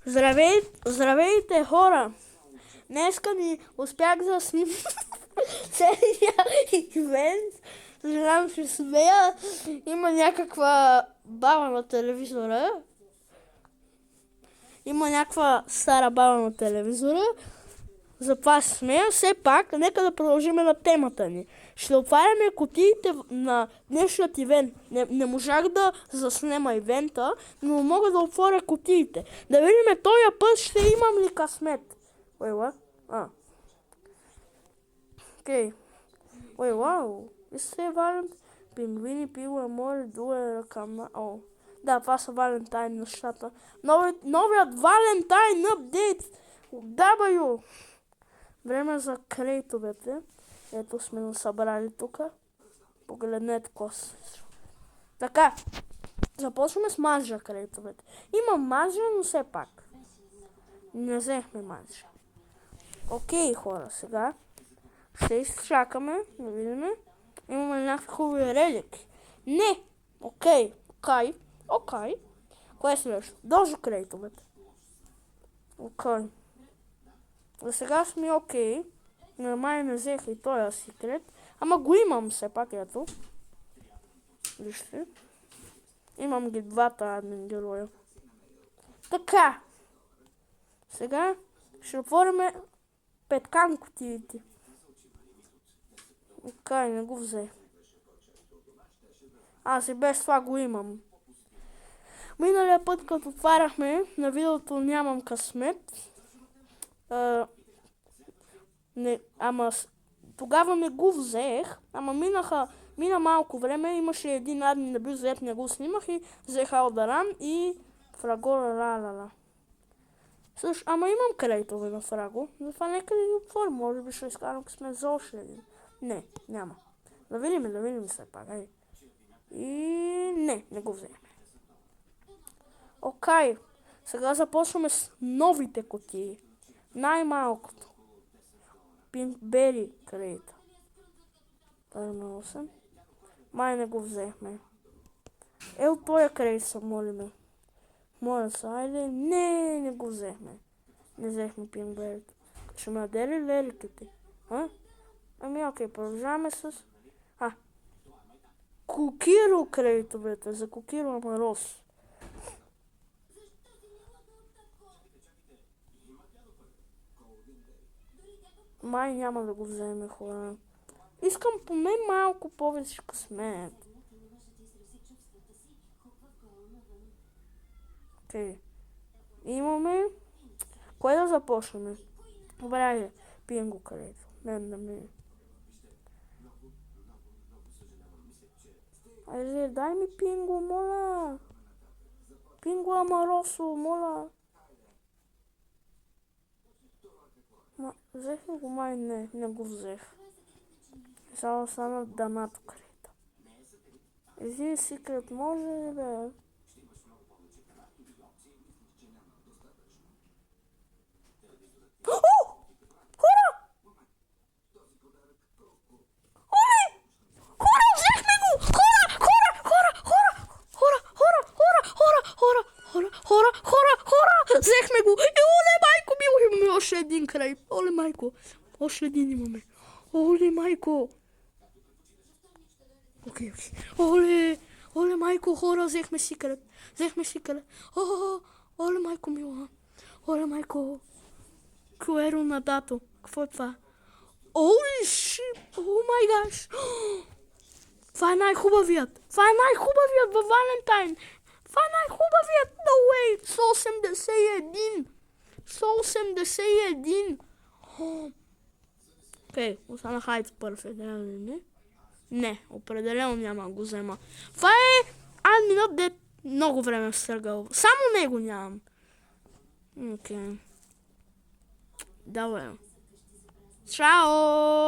Здравейте, хора! Днеска ни успях да снимам целия ивент. Съжалявам, ще смея. Има някаква баба на телевизора. Има някаква стара баба на телевизора. Затова се смея. Все пак, нека да продължим на темата ни. Ще отваряме кутиите на днешният ивент. Не можах да заснема ивента, но мога да отворя кутиите. Да видим този път ще имам ли късмет. Ой, ла? Окей. Ой, вау. Вижте, Валент. Пингвини, пила, море, дуе, ръкамна. О. Да, това са Валентайн нещата. Новият Валентайн апдейт. W. Време за крейтовете. Ето сме насъбрали тук. Погледнете коса. Така. Започваме с манжа крейтовете. Има манжа, но все пак. Не взехме манжа. Окей, хора, сега ще изчакаме да видим. Имаме някакви хубави релики. Не! Окей. Кое е следващо? Дължо крейтовете. Окей. За сега сме окей. Нормално не взех и този секрет. Ама го имам все пак, ето. Вижте. Имам ги двата админ героя. Така. Сега ще отворим петкан кутиите. Окей, не го взех. Аз и без това го имам. Миналия път, като отваряхме, на видеото нямам късмет. Тогава не го взех, ама мина малко време, имаше един админ да бил взет, не го снимах и взех Алдаран и Фрагора ла. Също, ама имам крейтове на Фраго, затова нека да ги отворим, може би ще изкарам късмет за още един. Не, няма. Да видим все пак, ай. И не го вземе. Окей, сега започваме с новите кутии. Най-малкото. Пинкбери крейта. Това е на 8. Май не го взехме. Ел тоя крейт са, молиме. Моля са, айде. Не го взехме. Не взехме пинкберите. Ще ме даде ли леликите? Ами окей, продължаваме с... Кукиро крейтовете. За Кукиро Амарос. Май няма да го вземе, хора. Искам поне малко повече късмет. Окей. Имаме... Кое да започнем? Добре, пинго крейто. Не. Айде, дай ми пинго, моля. Пинго Амаросо, моля. Взех ли го? Май не го взех. Сега остана Данато крейта. Ези секрет може ли бе? Взехме го! И оле, майко, имаме още един край. Оле, майко. Още един имаме. Оле, майко. Окей. Оле, майко, хора, взехме секрет. Оле, майко, мила. Оле, майко. Куеро на дато. Какво е това? Оле, шип. О май гаш. Това е най-хубавият. Във Валентайн. Това е най-хубавият, no way, 181. Окей, остана хайт пърфект, не, определено няма да го взема. Това е админът, де много време в съргъл. Само него нямам. Окей. Давай. Чао!